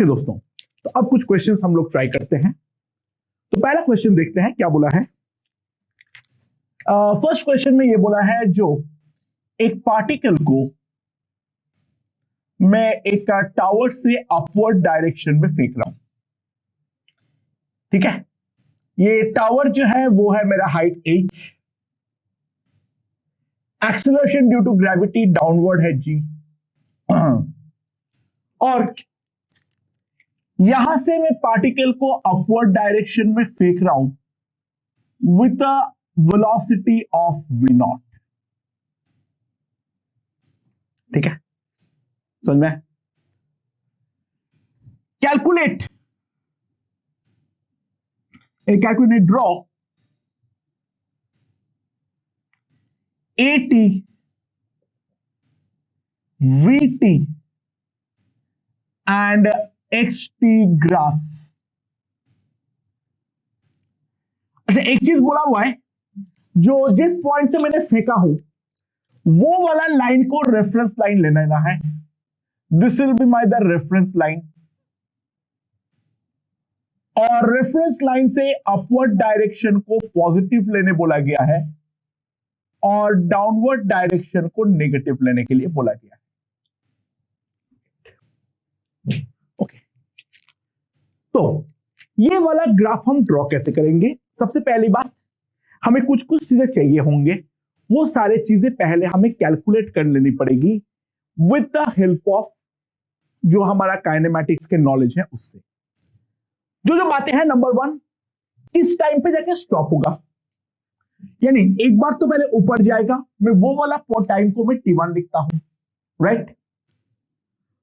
Okay दोस्तों, तो अब कुछ क्वेश्चंस हम लोग ट्राई करते हैं। तो पहला क्वेश्चन देखते हैं क्या बोला है। फर्स्ट क्वेश्चन में ये बोला है, जो एक पार्टिकल को मैं एक टावर से अपवर्ड डायरेक्शन में फेंक रहा हूं। ठीक है, ये टावर जो है वो है मेरा height h, acceleration due to gravity downward है g, और यहां से मैं पार्टिकल को अपवर्ड डायरेक्शन में फेंक रहा हूं with a velocity of v0। ठीक है, समझ में? Calculate draw AT VT and XT graphs. अच्छा, एक चीज बोला हुआ है, जो जिस पॉइंट से मैंने फेंका हूं वो वाला लाइन को रेफरेंस लाइन लेना है। This will be my the reference line, और रेफरेंस लाइन से अपवर्ड डायरेक्शन को पॉजिटिव लेने बोला गया है और डाउनवर्ड डायरेक्शन को नेगेटिव लेने के लिए बोला गया है। ओके, तो ये वाला ग्राफ हम ड्रॉ कैसे करेंगे? सबसे पहली बात, हमें कुछ चीजें चाहिए होंगे, वो सारे चीजें पहले हमें कैलकुलेट कर लेनी पड़ेगी विद द हेल्प ऑफ जो हमारा काइनेमैटिक्स के नॉलेज है उससे। जो बातें हैं, नंबर 1, किस टाइम पे जाके स्टॉप होगा, यानी एक बार तो पहले ऊपर जाएगा, मैं वो वाला टाइम को मैं t1 लिखता हूं, right?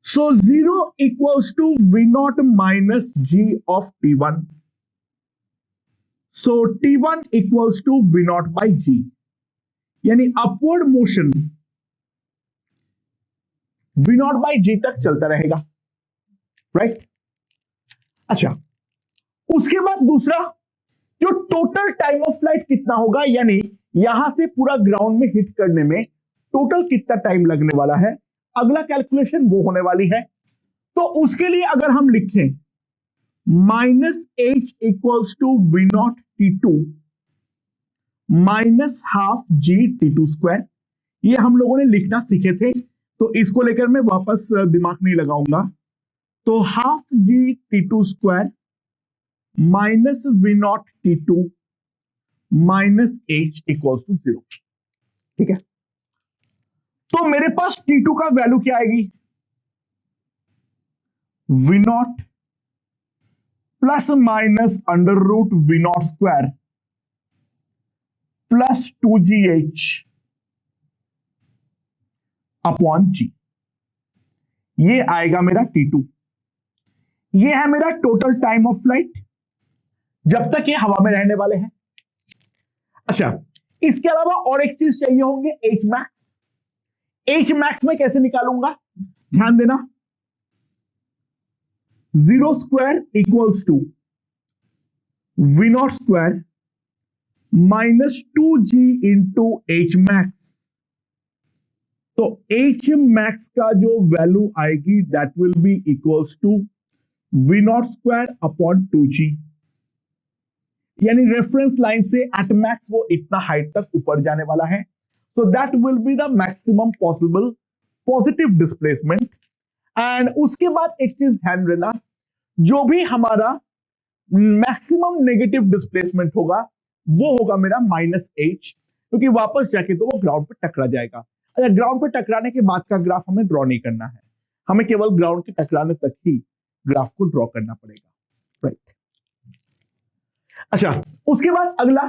So 0 equals to v0 minus g of t1, so t1 equals to v0 by g, यानी upward motion v0 by g तक चलता रहेगा, राइट? अच्छा, उसके बाद दूसरा, जो टोटल टाइम ऑफ फ्लाइट कितना होगा, यानी यहां से पूरा ग्राउंड में हिट करने में टोटल कितना टाइम लगने वाला है, अगला कैलकुलेशन वो होने वाली है। तो उसके लिए अगर हम लिखें minus h equals to v0 t2 minus half g t2 square, ये हम लोगों ने लिखना सीखे थे, तो इसको लेकर मैं वापस दिमाग नहीं लगाऊंगा। तो half g t2 square minus v0 t2 minus h equals to 0। ठीक है, तो मेरे पास t2 का वैल्यू क्या आएगी, v0 plus minus under root v0 square plus 2gh upon g, ये आएगा मेरा t2। ये है मेरा टोटल टाइम ऑफ फ्लाइट जब तक ये हवा में रहने वाले हैं। अच्छा, इसके अलावा और एक चीज चाहिए होंगे, h max। h max में कैसे निकालूंगा, ध्यान देना, 0 square equals to v0 square minus 2g into h max। तो h max का जो वैल्यू आएगी that will be equals to v0 square upon 2g, यानी रेफरेंस लाइन से एट मैक्स वो इतना हाइट तक ऊपर जाने वाला है। So that will be the maximum possible positive displacement. And उसके बाद एक चीज ध्यान देना, जो भी हमारा मैक्सिमम नेगेटिव डिस्प्लेसमेंट होगा वो होगा मेरा माइनस h, क्योंकि वापस जाके तो वो ग्राउंड पे टकरा जाएगा। अच्छा, ग्राउंड पे टकराने के बाद का ग्राफ हमें ड्रॉ नहीं करना है, हमें केवल ग्राउंड के टकराने तक ही ग्राफ को ड्रॉ करना पड़ेगा, राइट? अच्छा, उसके बाद अगला,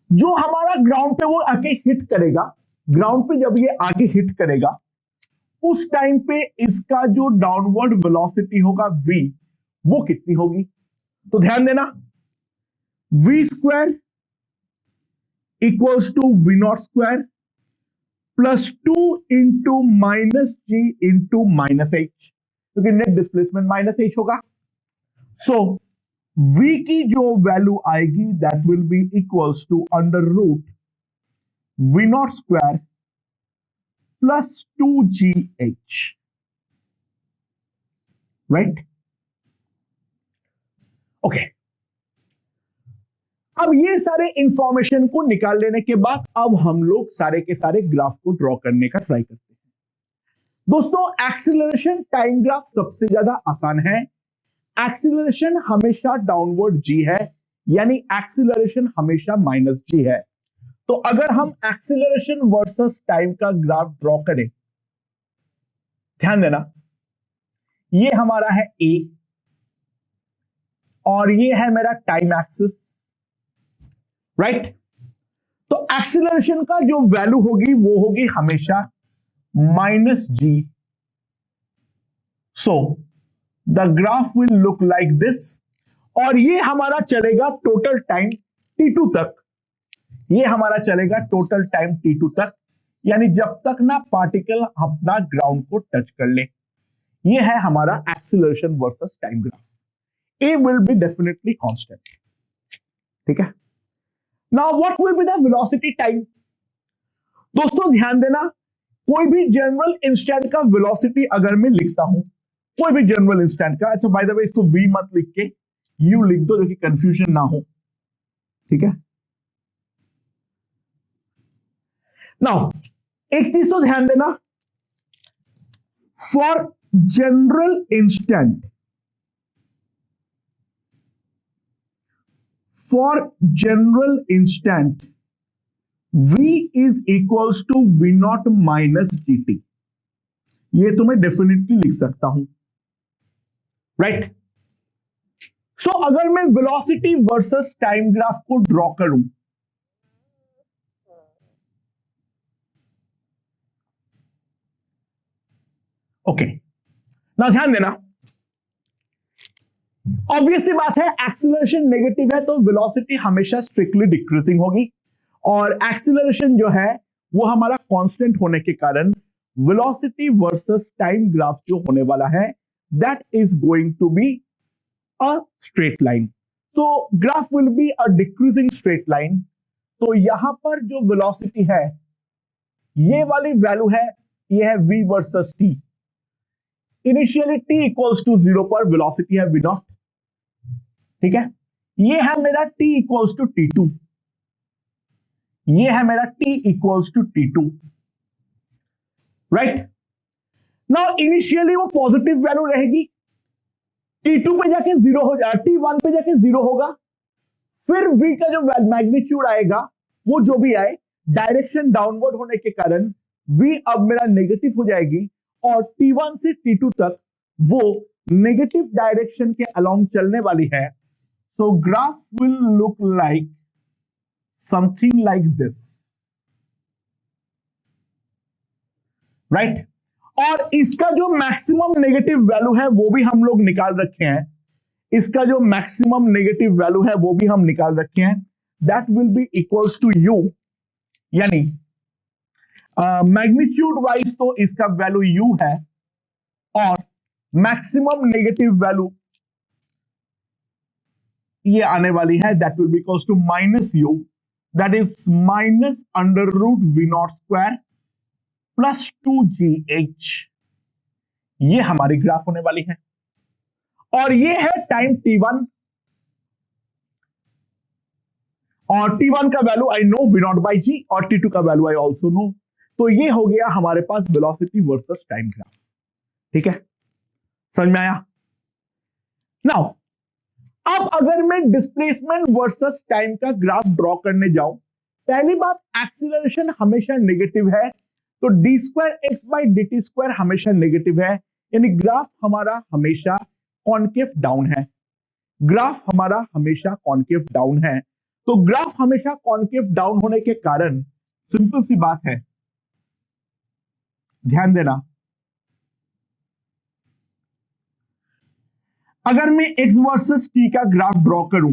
जो हमारा ग्राउंड पे वो आके हिट करेगा, ग्राउंड पे जब ये आके हिट करेगा उस टाइम पे इसका जो डाउनवर्ड वेलोसिटी होगा v, वो कितनी होगी? तो ध्यान देना, v square equals to v0 square plus 2 into minus g into minus h, क्योंकि नेट डिस्प्लेसमेंट माइनस h होगा। सो v की जो वैल्यू आएगी that will be equals to under root v0 square plus 2gh। Right? Okay, अब ये सारे information को निकाल लेने के बाद अब हम लोग सारे के सारे ग्राफ को ड्रॉ करने का ट्राई करते हैं। दोस्तों, एक्सीलरेशन टाइम ग्राफ सबसे ज्यादा आसान है। एक्सीलरेशन हमेशा डाउनवर्ड जी है, यानी एक्सीलरेशन हमेशा माइनस जी है। तो अगर हम एक्सीलरेशन वर्सेस टाइम का ग्राफ ड्रॉ करें, ध्यान देना, ये हमारा है ए और ये है मेरा टाइम एक्सिस, राइट? तो एक्सीलरेशन का जो वैल्यू होगी वो होगी हमेशा minus g. So the graph will look like this, और ये हमारा चलेगा टोटल टाइम t2 तक। ये हमारा चलेगा टोटल टाइम t2 तक, यानी जब तक ना पार्टिकल अपना ग्राउंड को टच कर ले। ये है हमारा acceleration versus time graph. A will be definitely constant, ठीक है? Now what will be the velocity time? दोस्तों ध्यान देना, कोई भी जनरल इंस्टेंट का वेलोसिटी अगर मैं लिखता हूं, कोई भी जनरल इंस्टेंट का, अच्छा बाय द वे इसको v मत लिख के u लिख दो, जो कि कंफ्यूजन ना हो, ठीक है? नाउ एक चीज तो ध्यान देना, for general instant, for general instant, v is equals to v naught minus gt। ये तो मैं डेफिनेटली लिख सकता हूं, राइट? सो अगर मैं वेलोसिटी वर्सेस टाइम ग्राफ को ड्रॉ करूं, ओके, ना ध्यान देना, ऑब्वियसली बात है, एक्सीलरेशन नेगेटिव है तो वेलोसिटी हमेशा स्ट्रिक्टली डिक्रीजिंग होगी, और एक्सीलरेशन जो है वो हमारा कांस्टेंट होने के कारण वेलोसिटी वर्सेस टाइम ग्राफ जो होने वाला है, that is going to be a straight line. So graph will be a decreasing straight line. तो यहां पर जो वेलोसिटी है, ये वाली वैल्यू है, ये है v versus t। Initially t equals to 0 पर वेलोसिटी है v नॉट, ठीक है? ये है मेरा t इक्वल्स टू t2, ये है मेरा t equals to t2, right? Now initially वो पॉजिटिव वैल्यू रहेगी, t2 पे जाके 0 हो जाएगा, t1 पे जाके 0 होगा, फिर v का जो मैग्नीट्यूड आएगा वो जो भी आए, डायरेक्शन डाउनवर्ड होने के कारण v अब मेरा नेगेटिव हो जाएगी, और t1 से t2 तक वो नेगेटिव डायरेक्शन के अलोंग चलने वाली है। So graph will look like something like this, right? और इसका जो मैक्सिमम नेगेटिव वैल्यू है वो भी हम लोग निकाल रखे हैं, इसका जो मैक्सिमम नेगेटिव वैल्यू है वो भी हम निकाल रखे हैं, that will be equals to u, यानी मैग्नीट्यूड वाइज तो इसका वैल्यू u है, और मैक्सिमम नेगेटिव वैल्यू ये आने वाली है, that will be equals to minus u, that is minus under root v naught square plus 2gh। ये हमारी ग्राफ होने वाली है, और ये है टाइम t1, और t1 का value I know v not by g, और t2 का वैल्यू आई ऑल्सो नो। तो ये हो गया हमारे पास वेलोसिटी वर्सेस टाइम ग्राफ, ठीक है? समझ में आया? नाउ अब अगर मैं डिस्प्लेसमेंट वर्सेस टाइम का ग्राफ ड्रॉ करने जाऊं, पहली बात, एक्सीलरेशन हमेशा नेगेटिव है, तो D square x by D T square हमेशा नेगेटिव है, यानी ग्राफ हमारा हमेशा कॉनकेव डाउन है, ग्राफ हमारा हमेशा कॉनकेव डाउन है। तो ग्राफ हमेशा कॉनकेव डाउन होने के कारण सिंपल सी बात है, ध्यान देना, अगर मैं x वर्सेस t का ग्राफ ड्रॉ करूं,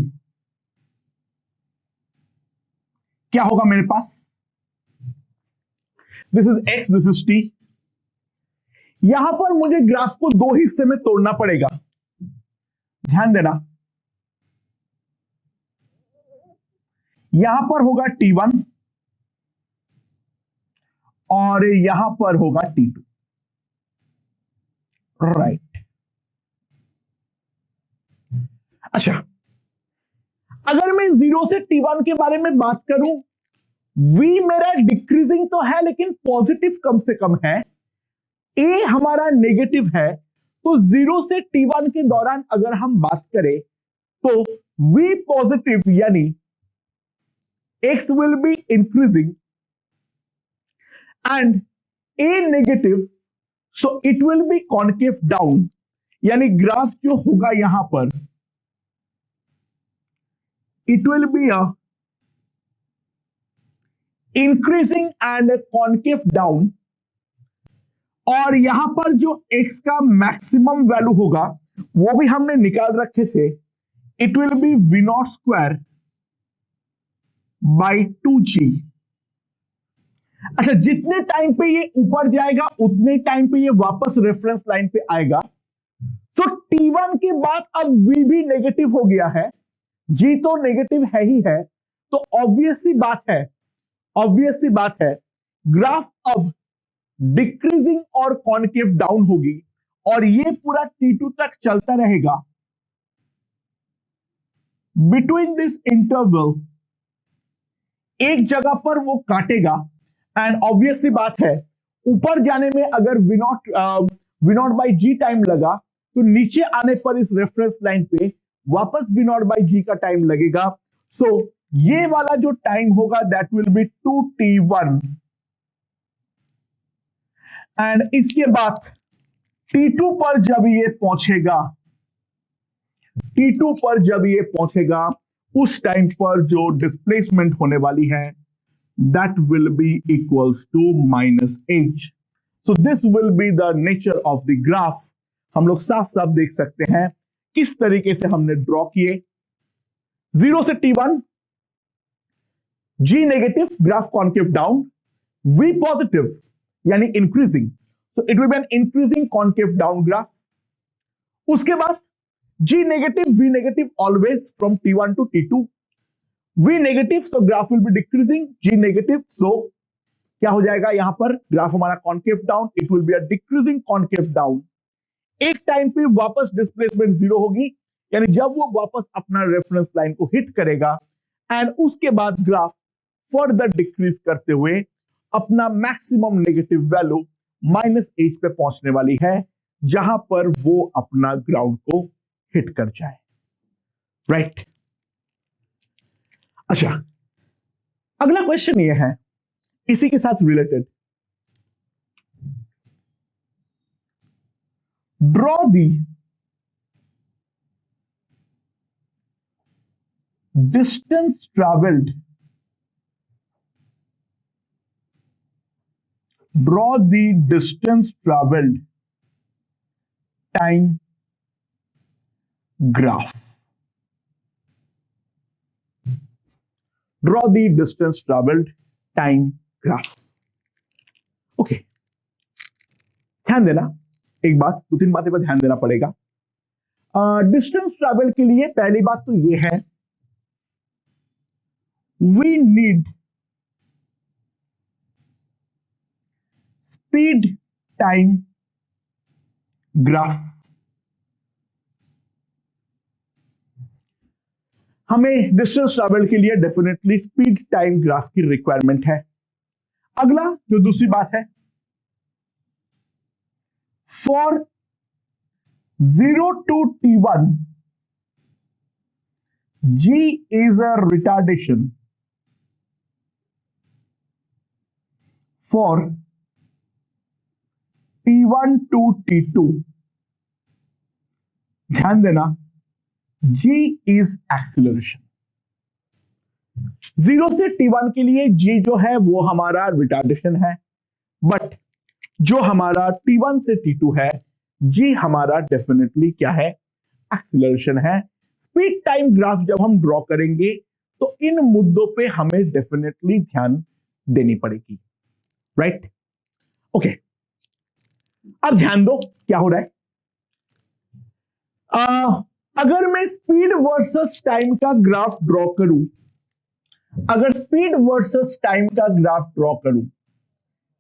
क्या होगा मेरे पास? This is x, this is t। यहां पर मुझे ग्राफ को दो हिस्से में तोड़ना पड़ेगा, ध्यान देना, यहां पर होगा t1 और यहां पर होगा t2, राइट? अच्छा, अगर मैं 0 से T1 के बारे में बात करूं, V मेरा डिक्रीजिंग तो है लेकिन पॉजिटिव कम से कम है, A हमारा नेगेटिव है, तो 0 से T1 के दौरान अगर हम बात करें तो V पॉजिटिव यानी X will be increasing and A negative, so it will B concave down, यानी ग्राफ जो होगा यहां पर it will be a increasing and concave down, और यहां पर जो x का मैक्सिमम वैल्यू होगा वो भी हमने निकाल रखे थे, it will B v naught square by 2g। अच्छा, जितने टाइम पे ये ऊपर जाएगा उतने टाइम पे ये वापस रेफरेंस लाइन पे आएगा। तो T1 के बाद अब v भी नेगेटिव हो गया है, g तो नेगेटिव है ही है, तो ऑब्वियस सी बात है ग्राफ अब डिक्रीजिंग और कॉन्केव डाउन होगी, और ये पूरा T2 तक चलता रहेगा। बिटवीन दिस इंटरवल एक जगह पर वो काटेगा, एंड ऑब्वियस सी बात है ऊपर जाने में अगर v naught by g time लगा, तो नीचे आने पर इस रेफरेंस लाइन पे वापस वी नॉट बाई जी का टाइम लगेगा। सो ये वाला जो टाइम होगा that will B 2T1, and इसके बाद T2 पर जब ये पहुंचेगा, उस टाइम पर जो डिस्प्लेसमेंट होने वाली है that will be equals to minus h. So this will be the nature of the graph. हम लोग साफ साफ देख सकते हैं किस तरीके से हमने ड्रॉ किए। 0 से T1 G negative, graph concave down, V positive यानी इंक्रीजिंग, तो it will be an increasing concave down graph. उसके बाद G negative, V negative always from T1 to T2, V negative, so graph will be decreasing, G negative, so क्या हो जाएगा यहां पर graph हमारा concave down, it will be a decreasing concave down. एक time पे वापस डिस्प्लेसमेंट 0 होगी, यानी जब वो वापस अपना रेफरेंस लाइन को हिट करेगा, एंड उसके बाद ग्राफ फर्दर डिक्रीज करते हुए अपना मैक्सिमम नेगेटिव वैल्यू -h पे पहुंचने वाली है, जहां पर वो अपना ग्राउंड को हिट कर जाए। राइट? अच्छा, अगला क्वेश्चन ये है इसी के साथ related, draw the distance travelled, time graph. Draw the distance traveled time graph. Okay, ध्यान देना, एक बात, 2-3 बातें पर ध्यान देना पड़ेगा। डिस्टेंस ट्रैवल के लिए पहली बात तो ये है, we need speed time graph. हमें डिस्टेंस ट्रैवल के लिए डेफिनेटली स्पीड टाइम ग्राफ की रिक्वायरमेंट है। अगला जो दूसरी बात है, for 0 to T1 G is a retardation, for T1 to T2 ध्यान देना G is acceleration। 0 से T1 के लिए G जो है वो हमारा रिटार्डेशन है, बट जो हमारा T1 से T2 है G हमारा डेफिनेटली क्या है, एक्सीलरेशन है। स्पीड टाइम ग्राफ जब हम ड्रॉ करेंगे तो इन मुद्दों पे हमें डेफिनेटली ध्यान देनी पड़ेगी। राइट? ओके, अब ध्यान दो क्या हो रहा है। अगर मैं स्पीड वर्सेस टाइम का ग्राफ ड्रॉ करूं,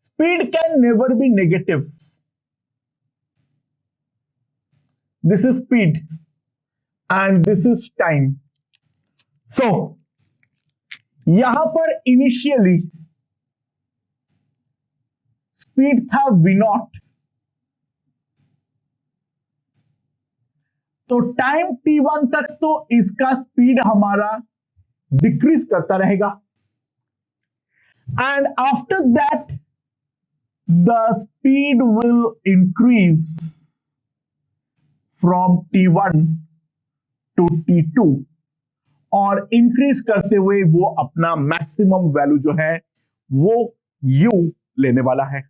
speed can never be negative. This is speed, and this is time. So यहां पर इनिशियली स्पीड था v0, तो टाइम t1 तक तो इसका स्पीड हमारा डिक्रीज करता रहेगा, and after that the speed will increase from t1 to t2, और इंक्रीज करते हुए वो अपना मैक्सिमम वैल्यू जो है वो u लेने वाला है।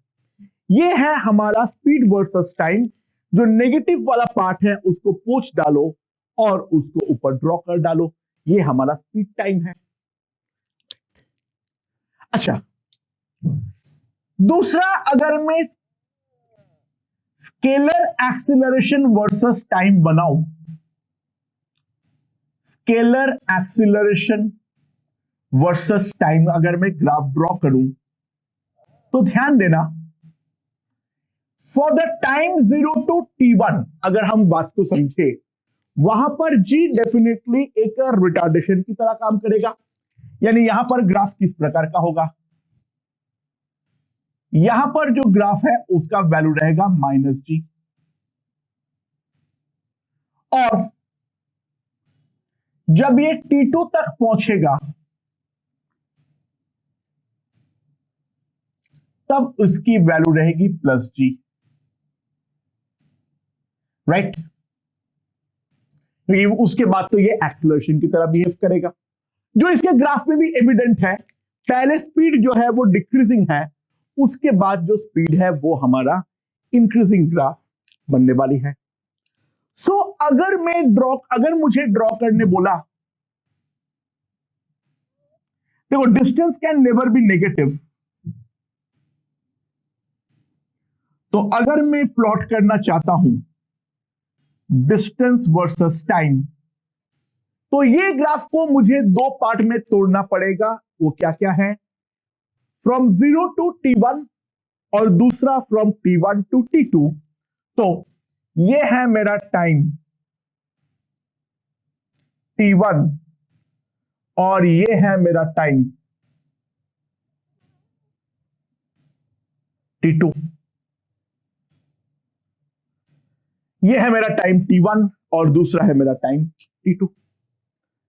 ये है हमारा स्पीड वर्सेस टाइम। जो नेगेटिव वाला पार्ट है उसको पोंछ डालो और उसको ऊपर ड्रॉ कर डालो, ये हमारा स्पीड टाइम है। अच्छा, दूसरा, अगर मैं स्केलर एक्सीलरेशन वर्सेस टाइम बनाऊं, स्केलर एक्सीलरेशन वर्सेस टाइम अगर मैं ग्राफ ड्रॉ करूं, तो ध्यान देना, for the time 0 to t1 अगर हम बात को समझे, वहां पर g डेफिनेटली एक रिटार्डेशन की तरह काम करेगा। यानी यहां पर ग्राफ किस प्रकार का होगा, यहां पर जो ग्राफ है उसका वैल्यू रहेगा -g, और जब ये t2 तक पहुंचेगा तब उसकी वैल्यू रहेगी +g, राइट। उसके बाद तो ये एक्सीलरेशन की तरह बिहेव करेगा, जो इसके ग्राफ में भी एविडेंट है। पहले स्पीड जो है वो डिक्रीजिंग है, उसके बाद जो स्पीड है वो हमारा इंक्रीजिंग ग्राफ बनने वाली है। सो अगर मुझे ड्रॉ करने बोला, देखो distance can never be negative, तो अगर मैं प्लॉट करना चाहता हूं डिस्टेंस वर्सेस टाइम, तो ये ग्राफ को मुझे दो पार्ट में तोड़ना पड़ेगा। वो क्या क्या है, फ्रॉम 0 टू t1 और दूसरा फ्रॉम t1 टू t2। तो ये है मेरा टाइम t1 और ये है मेरा टाइम t2। ये है मेरा टाइम t1 और दूसरा है मेरा टाइम t2।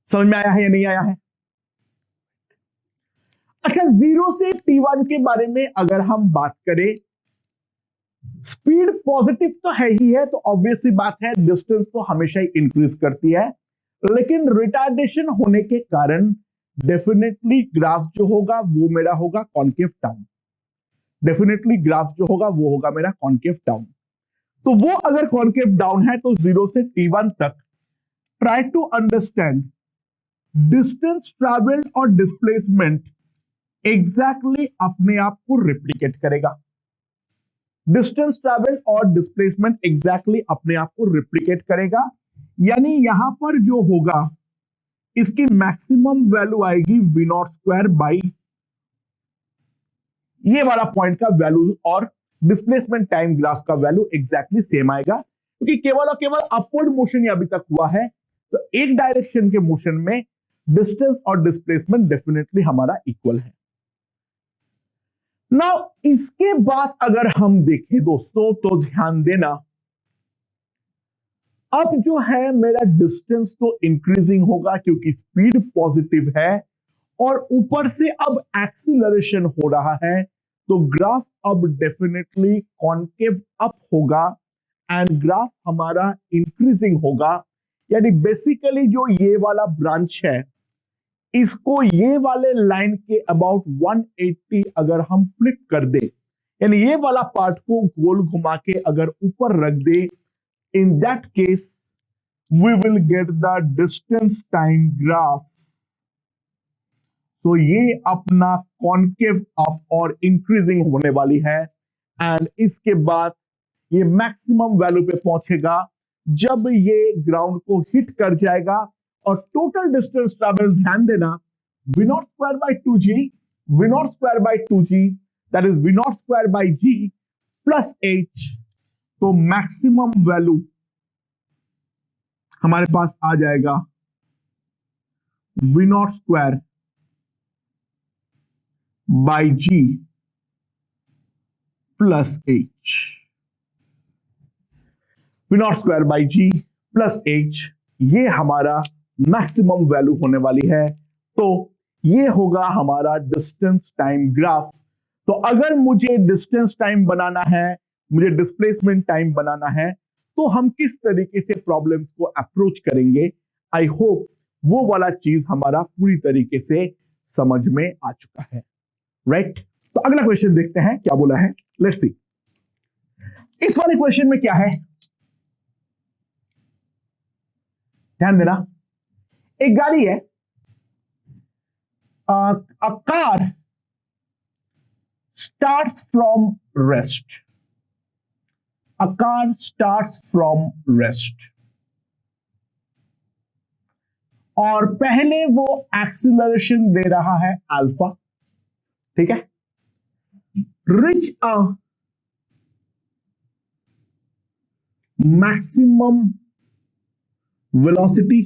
समझ में आया है या नहीं आया है? अच्छा, 0 से t1 के बारे में अगर हम बात करें, स्पीड पॉजिटिव तो है ही है, तो ऑब्वियस सी बात है डिस्टेंस तो हमेशा ही इंक्रीज करती है, लेकिन रिटार्डेशन होने के कारण डेफिनेटली ग्राफ जो होगा वो मेरा होगा कॉन्केव डाउन। डेफिनेटली ग्राफ जो होगा वो होगा मेरा कॉन्केव डाउन। तो वो अगर कॉन्केव डाउन है तो 0 से t1 तक try to understand distance travelled और डिस्प्लेसमेंट एग्जैक्टली अपने आप को रिप्लिकेट करेगा। डिस्टेंस ट्रैवल और डिस्प्लेसमेंट एग्जैक्टली अपने आप को रिप्लिकेट करेगा, यानी यहां पर जो होगा इसकी मैक्सिमम वैल्यू आएगी v0² बाई ये वाला पॉइंट का वैल्यू, और डिस्प्लेसमेंट टाइम ग्राफ का वैल्यू एग्जैक्टली सेम आएगा, क्योंकि केवल और केवल अपवर्ड मोशन ही अभी तक हुआ है। तो एक डायरेक्शन के मोशन में डिस्टेंस और डिस्प्लेसमेंट डेफिनेटली हमारा इक्वल है। नाउ इसके बाद अगर हम देखें दोस्तों, तो ध्यान देना, अब जो है मेरा डिस्टेंस तो इंक्रीजिंग होगा क्योंकि स्पीड पॉजिटिव है, और ऊपर से अब एक्सीलरेशन हो रहा है, तो ग्राफ अब डेफिनेटली कॉन्केव अप होगा एंड ग्राफ हमारा इंक्रीजिंग होगा। यानी बेसिकली जो ये वाला ब्रांच है, इसको ये वाले लाइन के अबाउट 180 अगर हम फ्लिप कर दे, यानी ये वाला पार्ट को गोल घुमा के अगर ऊपर रख दे, in that case we will get the distance time graph. तो ये अपना कॉन्केव अप और इंक्रीजिंग होने वाली है, एंड इसके बाद ये मैक्सिमम वैल्यू पे पहुंचेगा जब ये ग्राउंड को हिट कर जाएगा, और टोटल डिस्टेंस ट्रैवल ध्यान देना v0² by 2g, v0² by 2g, that is v0² by g plus h। तो मैक्सिमम वैल्यू हमारे पास आ जाएगा v naught square by g plus h. V naught square by g plus h, ये हमारा maximum value होने वाली है। तो ये होगा हमारा डिस्टेंस टाइम ग्राफ। तो अगर मुझे डिस्टेंस टाइम बनाना है, मुझे डिस्प्लेसमेंट टाइम बनाना है, तो हम किस तरीके से प्रॉब्लम्स को अप्रोच करेंगे, आई होप वो वाला चीज हमारा पूरी तरीके से समझ में आ चुका है, राइट। तो अगला क्वेश्चन देखते हैं क्या बोला है, लेट्स सी। इस वाले क्वेश्चन में क्या है, ध्यान देना। एक गाड़ी है, a car starts from rest. A car starts from rest. और पहले वो एक्सीलरेशन दे रहा है अल्फा, ठीक है। Rich a maximum velocity,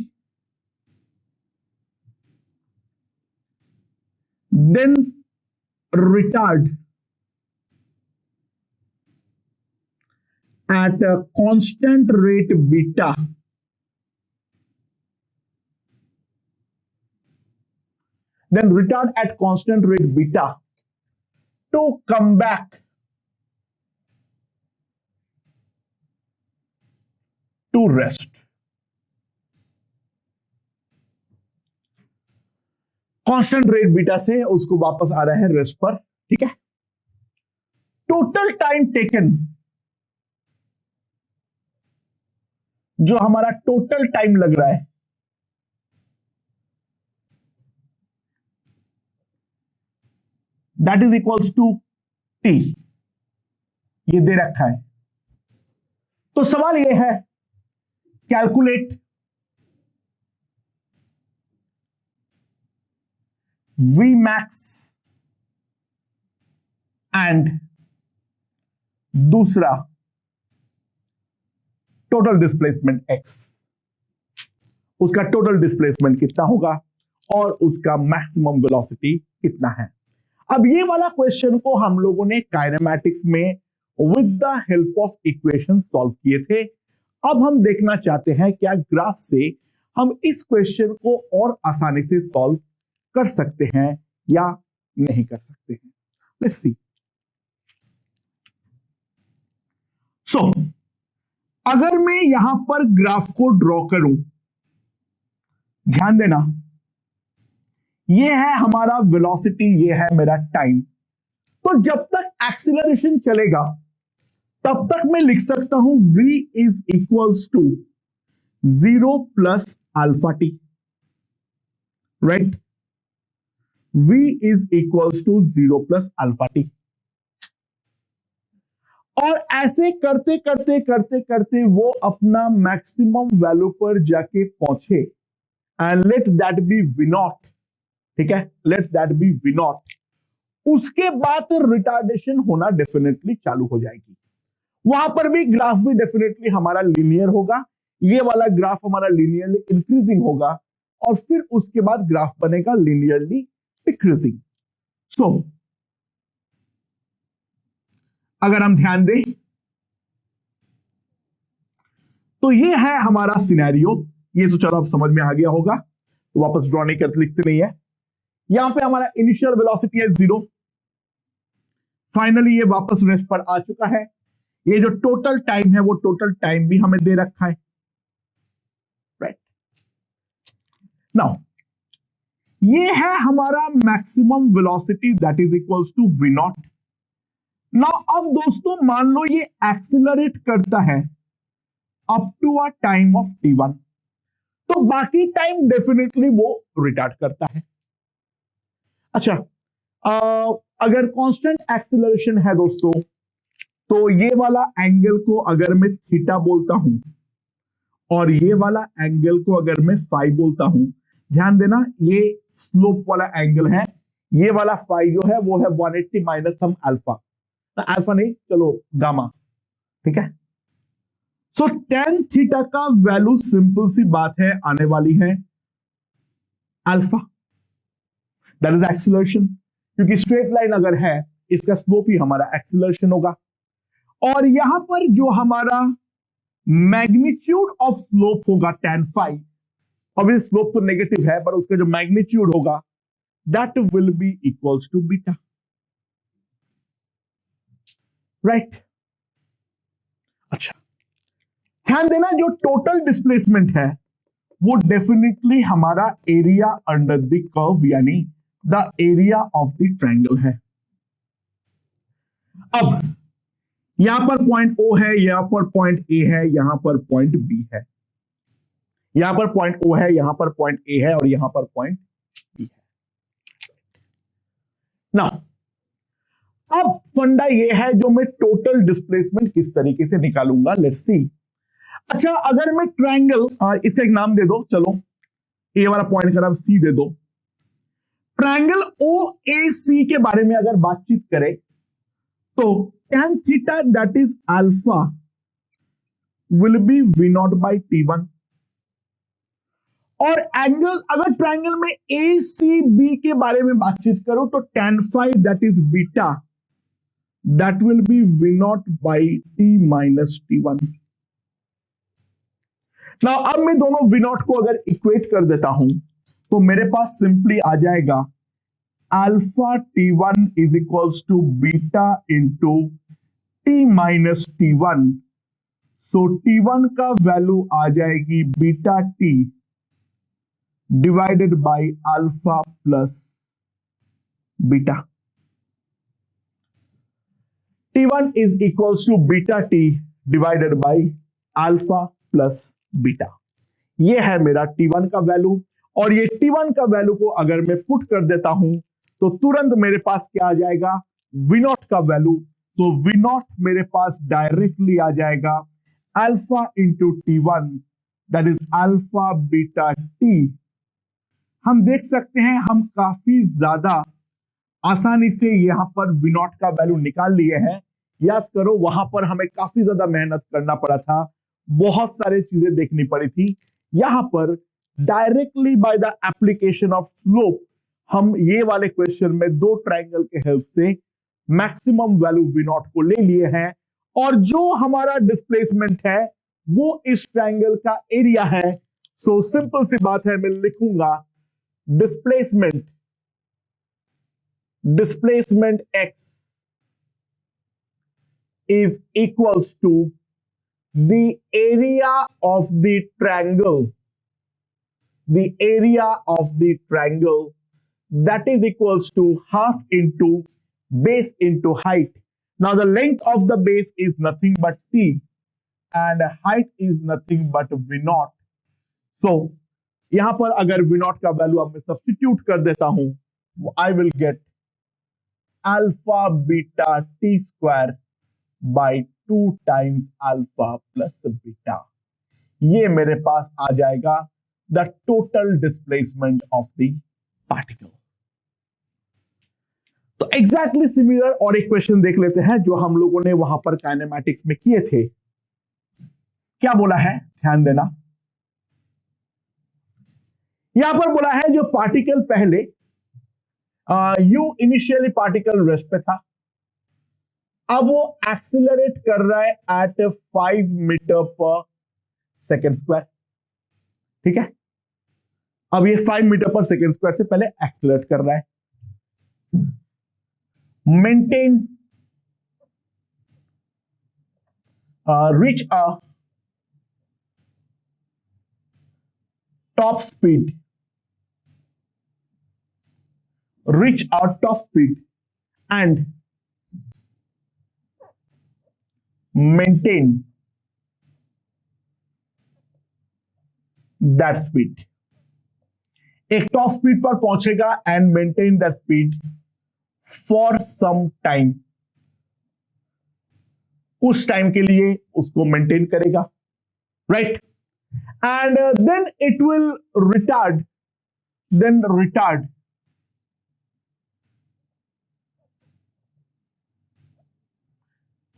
then retard at a constant rate beta, then retard at constant rate beta to come back to rest. Constant rate beta से उसको वापस आ रहा है रेस्ट पर, ठीक है। टोटल टाइम टेकन, जो हमारा टोटल टाइम लग रहा है, that is equals to t, ये दे रखा है। तो सवाल ये है, कैलकुलेट V max एंड दूसरा टोटल डिस्प्लेसमेंट x, उसका टोटल डिस्प्लेसमेंट कितना होगा और उसका मैक्सिमम वेलोसिटी कितना है। अब ये वाला क्वेश्चन को हम लोगों ने काइनेमैटिक्स में with the help of equation solve किए थे। अब हम देखना चाहते हैं क्या ग्राफ से हम इस क्वेश्चन को और आसानी से सॉल्व कर सकते हैं या नहीं कर सकते हैं। Let's see. सो अगर मैं यहां पर ग्राफ को ड्रॉ करूं, ध्यान देना, ये है हमारा वेलोसिटी, ये है मेरा टाइम। तो जब तक एक्सीलरेशन चलेगा तब तक मैं लिख सकता हूं v is equals to 0 plus alpha t, right. v is equals to 0 plus alpha t. और ऐसे करते करते करते करते वो अपना मैक्सिमम वैल्यू पर जाके पहुंचे, and let that be v naught, ठीक है, let that be v naught. उसके बाद रिटार्डेशन होना डेफिनेटली चालू हो जाएगी। वहां पर भी ग्राफ भी डेफिनेटली हमारा लीनियर होगा, ये वाला ग्राफ हमारा लीनियरली इंक्रीजिंग होगा, और फिर उसके बाद ग्राफ बनेगा लीनियरली डिक्रीजिंग। सो अगर हम ध्यान दें तो ये है हमारा सिनेरियो। ये तो चलो अब समझ में आ गया होगा, तो वापस ड्रॉ नहीं करते, लिखते नहीं है। यहां पे हमारा इनिशियल वेलोसिटी है 0, फाइनली ये वापस रेस्ट पर आ चुका है। ये जो टोटल टाइम है वो टोटल टाइम भी हमें दे रखा है, राइट। नाउ ये है हमारा maximum velocity that is equals to v naught. Now अब दोस्तों मान लो ये एक्सिलरेट करता है up to a time of t1, तो बाकी टाइम डेफिनेटली वो रिटार्ड करता है। अच्छा, अगर कांस्टेंट एक्सिलरेशन है दोस्तों, तो ये वाला एंगल को अगर मैं थीटा बोलता हूं और ये वाला एंगल को अगर मैं फाई बोलता हूं, ध्यान देना ये स्लोप वाला एंगल है, ये वाला फाई जो है वो है 180 माइनस हम अल्फा, अल्फा नहीं, चलो गामा, ठीक है। सो टेन थीटा का वैल्यू सिंपल सी बात है आने वाली है अल्फा, दैट इज एक्सीलरेशन, क्योंकि स्ट्रेट लाइन अगर है इसका स्लोप ही हमारा एक्सीलरेशन होगा। और यहां पर जो हमारा मैग्नीट्यूड ऑफ स्लोप होगा tan फाइव, अब स्लोप तो नेगेटिव है पर उसका जो मैग्नीट्यूड होगा that will be equals to beta, right. अच्छा, ध्यान देना जो टोटल डिस्प्लेसमेंट है वो डेफिनेटली हमारा एरिया अंडर द कर्व यानी the area of the triangle है। अब यहां पर पॉइंट ओ है, यहां पर पॉइंट ए है, यहां पर पॉइंट बी है, यहां पर पॉइंट ओ है, यहां पर पॉइंट ए है और यहां पर पॉइंट बी है। नाउ अब फंडा ये है जो मैं टोटल डिस्प्लेसमेंट किस तरीके से निकालूंगा, लेट्स सी। अच्छा, अगर मैं ट्रायंगल, इसका एक नाम दे दो, चलो ए वाला पॉइंट का नाम सी दे दो। ट्रायंगल ओ ए सी के बारे में अगर बातचीत करें तो tan theta that is alpha will be v naught by t one, और एंगल अगर ट्रायंगल में ए सी बी के बारे में बातचीत करो तो tan five that is beta that will be v naught by t minus t one. ना अब मैं दोनों वी नॉट को अगर इक्वेट कर देता हूं तो मेरे पास सिंपली आ जाएगा alpha t one is equals to beta into t minus t one. So t one का वैल्यू आ जाएगी beta t divided by alpha plus beta. T one is equals to beta t divided by alpha plus beta. ये है मेरा T1 का value, और ये T1 का वैल्यू को अगर मैं पुट कर देता हूं तो तुरंत मेरे पास क्या आ जाएगा, V0 का वैल्यू। सो V0 मेरे पास डायरेक्टली आ जाएगा alpha into T1 that is alpha beta T. हम देख सकते हैं हम काफी ज्यादा आसानी से यहां पर V0 का वैल्यू निकाल लिए हैं। याद करो वहां पर हमें काफी ज्यादा मेहनत करना पड़ा था, बहुत सारी चीजें देखनी पड़ी थी। यहां पर directly by the application of slope हम ये वाले क्वेश्चन में दो ट्रायंगल के हेल्प से मैक्सिमम वैल्यू V0 को ले लिए हैं, और जो हमारा डिस्प्लेसमेंट है वो इस ट्रायंगल का एरिया है। सो सिंपल सी बात है, मैं लिखूंगा displacement x is equals to the area of the triangle, the area of the triangle that is equals to half into base into height. Now the length of the base is nothing but t and height is nothing but V0. So यहां पर अगर V0 का value अब मैं substitute कर देता हूं, I will get alpha beta T square by 2 times alpha plus beta. ये मेरे पास आ जाएगा the total displacement of the particle. तो एग्जैक्टली सिमिलर और एक क्वेश्चन देख लेते हैं जो हम लोगों ने वहां पर काइनेमैटिक्स में किए थे। क्या बोला है, ध्यान देना। यहां पर बोला है जो पार्टिकल पहले यू इनिशियली पार्टिकल रेस्ट पे था, अब वो एक्सिलरेट कर रहा है eight 5 metre per second square. ठीक है, अब ये 5 मीटर पर सेकेंड स्क्वायर से पहले एक्सिलरेट कर रहा है। Maintain reach a top speed, reach our top speed and maintain that speed। एक टॉप स्पीड पर पहुंचेगा and maintain that speed for some time, उस टाइम के लिए उसको मेंटेन करेगा, right. And then it will retard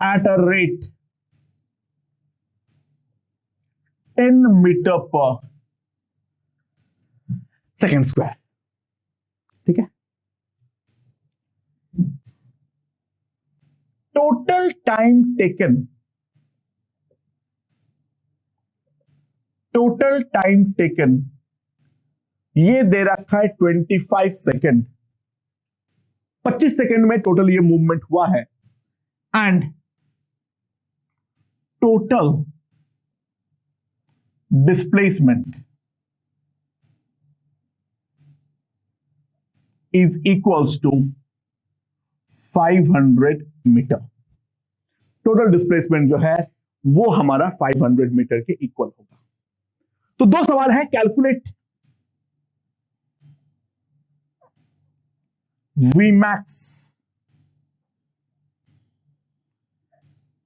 at a rate 10 metre per second square. ठीक है, total time taken, total time taken ये दे रखा है 25 सेकेंड, 25 सेकेंड में टोटल ये मूवमेंट हुआ है। And total displacement is equals to 500 metre. Total displacement जो है वो हमारा 500 मीटर के इक्वल होगा। तो दो सवाल है, calculate Vmax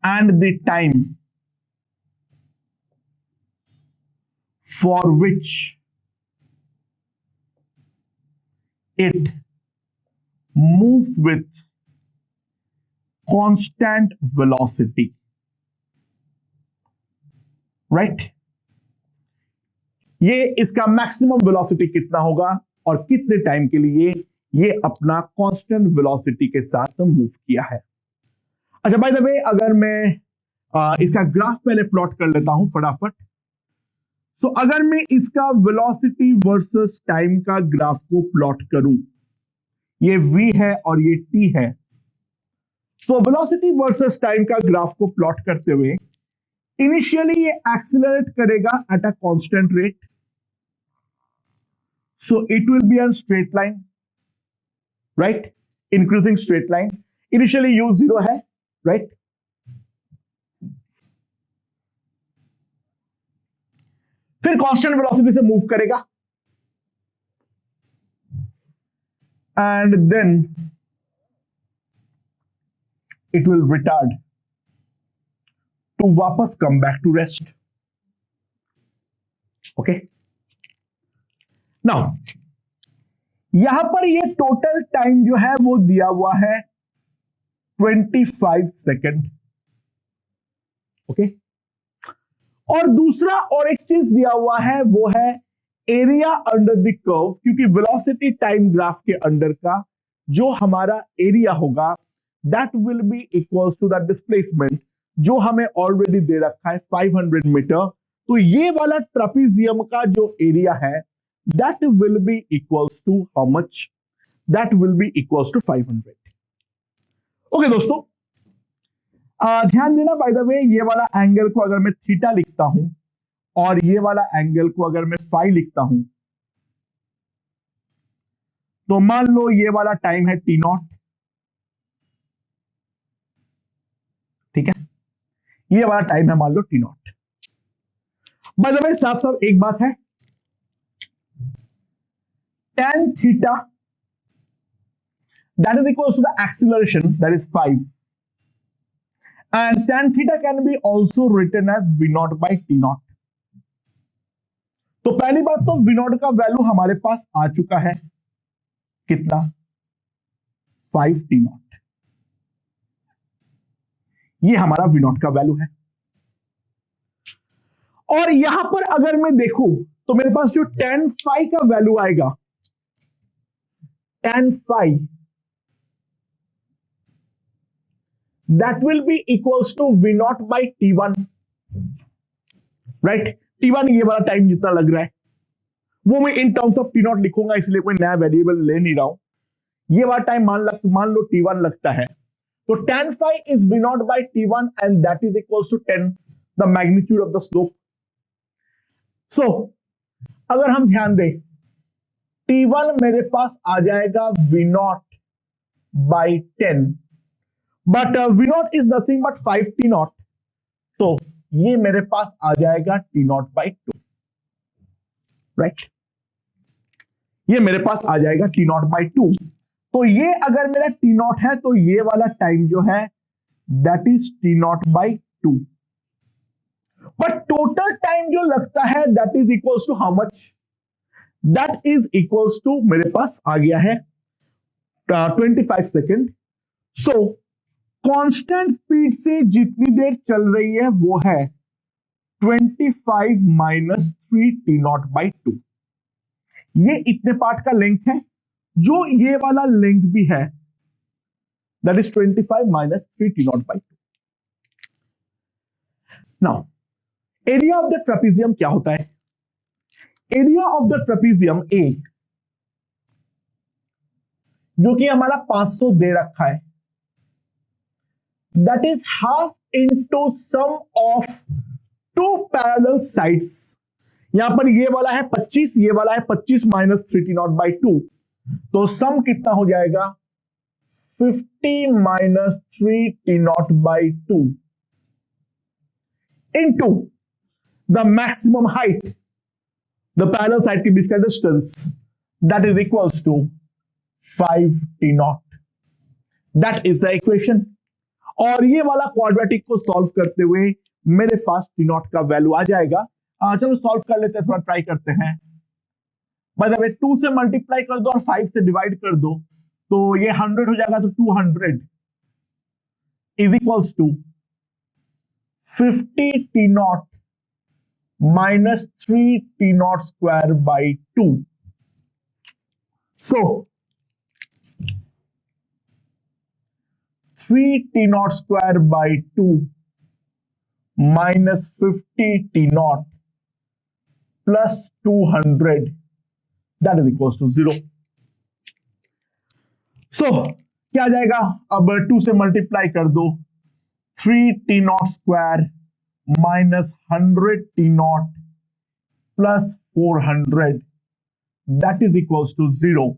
and the time for which it moves with constant velocity, right? ये इसका मैक्सिमम वेलोसिटी कितना होगा और कितने टाइम के लिए ये अपना कांस्टेंट वेलोसिटी के साथ मूव किया है। अच्छा, बाय द वे अगर मैं इसका ग्राफ पहले प्लॉट कर लेता हूं फटाफट। सो अगर मैं इसका वेलोसिटी वर्सेस टाइम का ग्राफ को प्लॉट करूं, ये v है और ये t है। तो वेलोसिटी वर्सेस टाइम का ग्राफ को प्लॉट करते हुए इनिशियली ये एक्सीलरेट करेगा at a constant rate, so it will be on straight line, right, increasing straight line. Initially u 0 है, राइट। फिर कांस्टेंट वेलोसिटी से मूव करेगा and then it will retard to वापस come back to rest. Okay, now यहां पर ये total time जो है वो दिया हुआ है 25 सेकेंड। ओके, और दूसरा और एक चीज दिया हुआ है वो है एरिया अंडर द कर्व, क्योंकि वेलोसिटी टाइम ग्राफ के अंडर का जो हमारा एरिया होगा that will be equals to the displacement जो हमें ऑलरेडी दे रखा है 500 मीटर। तो ये वाला ट्रापीजियम का जो एरिया है that will be equals to how much? That will be equals to 500. Okay दोस्तों, ध्यान देना बाय द वे, ये वाला एंगल को अगर मैं थीटा लिखता हूं और ये वाला एंगल को अगर मैं फाई लिखता हूं, तो मान लो ये वाला टाइम है टी नॉट, ठीक है, ये वाला टाइम है मान लो T naught. By the way साफ साफ एक बात है, tan theta that is equals to the acceleration, that is 5, and tan theta can be also written as v naught by t naught। तो पहली बात तो v naught का वैल्यू हमारे पास आ चुका है, कितना, 5 t naught, ये हमारा v naught का वैल्यू है। और यहां पर अगर मैं देखूं तो मेरे पास जो tan phi का वैल्यू आएगा, tan phi that will be equals to v naught by t1, right? t1 ये वाला टाइम जितना लग रहा है वो मैं in terms of t not लिखूंगा, इसलिए कोई नया वेरिएबल ले नहीं रहा हूं। ये वाला टाइम मान लो t1 लगता है, तो tan phi is v naught by t1 and that is equals to 10 the magnitude of the slope। so अगर हम ध्यान दें, T1 मेरे पास आ जाएगा V naught by 10, but V naught is nothing but 5 T naught, तो ये मेरे पास आ जाएगा T naught by 2, राइट, ये मेरे पास आ जाएगा T naught by 2। तो ये अगर मेरा T naught है तो ये वाला टाइम जो है that is T naught by 2, but total time जो लगता है that is equals to how much, that is equals to मेरे पास आ गया है 25 सेकेंड। सो कांस्टेंट स्पीड से जितनी देर चल रही है वो है 25 माइनस 3t0/2। ये इतने पार्ट का लेंथ है, जो ये वाला लेंथ भी है that is 25 minus 3t0/2। Now area of the trapezium क्या होता है? Area of the trapezium A, जो कि हमारा 500 दे रखा है, that is half into sum of two parallel sides. यहां पर ये वाला है 25, ये वाला है 25 माइनस 3t0/2, तो सम कितना हो जाएगा? 50 minus 3t0/2 into the maximum height, the parallel side के बीच का distance, that is equals to 5t0। That is the equation. और ये वाला क्वाड्रेटिक को सॉल्व करते हुए मेरे पास t0 का वैल्यू आ जाएगा। चलो सॉल्व कर लेते हैं, थोड़ा ट्राई करते हैं। बाय द वे 2 से मल्टीप्लाई कर दो और 5 से डिवाइड कर दो, तो ये 100 हो जाएगा, तो 200 is equals to 50t0 minus 3t0² 2। सो 3t0² 2 minus 50t0 plus 200, that is equals to 0. So क्या आ जाएगा? अब 2 से मल्टीप्लाई कर दो, 3t0² minus 100t0 plus 400, that is equals to 0.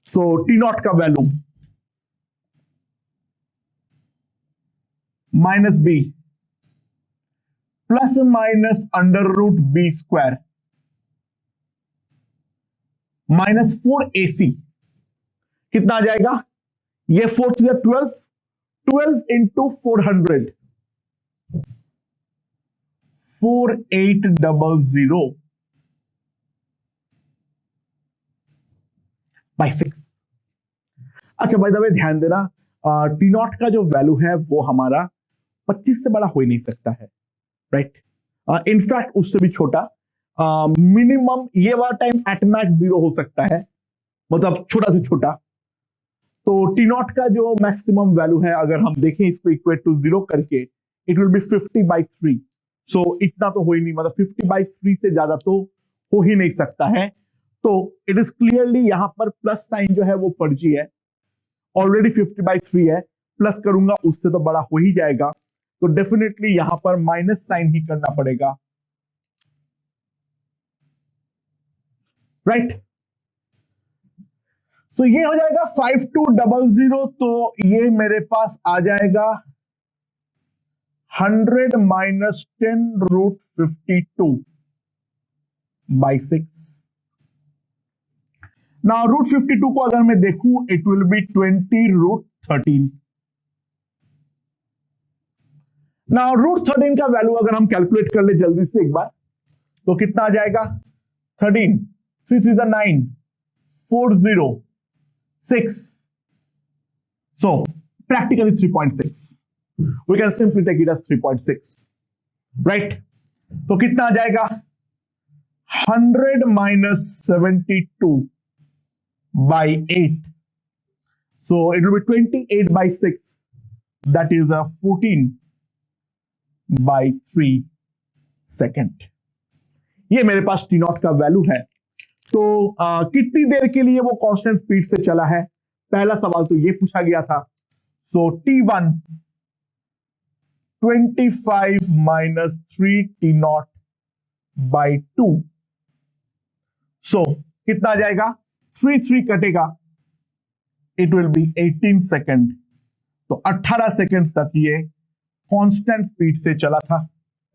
So t0 का value minus b plus minus √b² minus 4ac कितना आ जाएगा? ये 4 to the 12, 12 into 400, 4800 by 6। अच्छा बाय द वे ध्यान देना, t0 का जो वैल्यू है वो हमारा 25 से बड़ा हो ही नहीं सकता है, राइट? इनफैक्ट उससे भी छोटा, मिनिमम ये वाला टाइम एट मैक्स 0 हो सकता है, मतलब छोटा से छोटा। तो t0 का जो मैक्सिमम वैल्यू है, अगर हम देखें इसको इक्वेट टू 0 करके, इट विल बी 50/3। सो इतना तो हो ही नहीं, मतलब 50/3 से ज्यादा तो हो ही नहीं सकता है। तो इट इज क्लियरली यहां पर प्लस साइन जो है वो फर्जी है। ऑलरेडी 50/3 है, प्लस करूंगा उससे तो बड़ा हो ही जाएगा, तो डेफिनेटली यहां पर माइनस साइन ही करना पड़ेगा, राइट? तो ये हो जाएगा 5200, तो ये मेरे पास आ जाएगा 100 माइनस 10√52/6। नाउ √52 को अगर मैं देखूं, इट विल बी 20√13। नाउ √13 का वैल्यू अगर हम कैलकुलेट कर ले जल्दी से एक बार, तो कितना आ जाएगा? 13, 3 3 9, 406, so practically 3.6, we can simply take it as 3.6, right? तो कितना आ जाएगा? 100 minus 72/8, so it will be 28/6, that is a 14/3 second. ये मेरे पास t0 का वैल्यू है। तो कितनी देर के लिए वो कांस्टेंट स्पीड से चला है? पहला सवाल तो ये पूछा गया था। सो t1 25 माइनस 3t0/2, सो कितना आ जाएगा? 3 कटेगा, इट विल बी 18 सेकेंड। तो 18 सेकेंड तक ये कांस्टेंट स्पीड से चला था,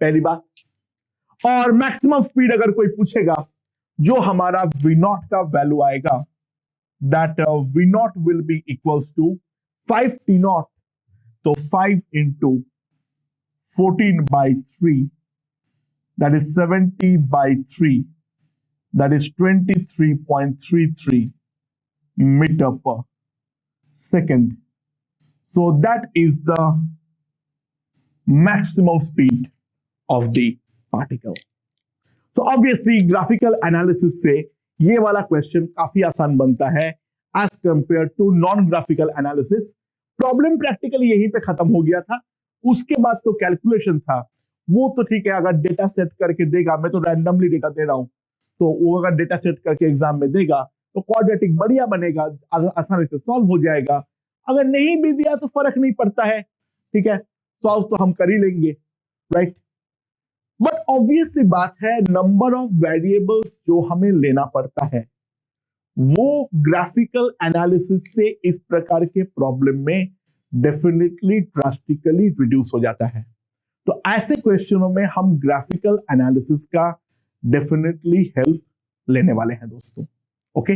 पहली बात। और मैक्सिमम स्पीड अगर कोई पूछेगा, जो हमारा v0 का वैल्यू आएगा, that v0 will be equals to 5t0, तो 5 into 14/3, that is 70/3, that is 23.33 meter per second. So that is the maximum speed of the particle. So obviously graphical analysis से ये वाला क्वेश्चन काफी आसान बनता है as compared to non-graphical analysis. Problem practically यहीं पे खत्म हो गया था, उसके बाद तो कैलकुलेशन था. वो तो ठीक है, अगर डेटा सेट करके देगा, मैं तो रैंडमली डेटा दे रहा हूं, तो वो अगर डेटा सेट करके एग्जाम में देगा तो क्वाड्रेटिक बढ़िया बनेगा, आसानी से सॉल्व हो जाएगा. अगर नहीं भी दिया तो फर्क नहीं पड़ता है, ठीक है, सॉल्व तो हम कर ही लेंगे, राइट. बट ऑब्वियस सी बात है, नंबर ऑफ वेरिएबल्स जो हमें लेना पड़ता है वो ग्राफिकल एनालिसिस से इस प्रकार के प्रॉब्लम में डेफिनेटली ड्रास्टिकली रिड्यूस हो जाता है. तो ऐसे क्वेश्चनों में हम ग्राफिकल एनालिसिस का डेफिनेटली हेल्प लेने वाले हैं दोस्तों. ओके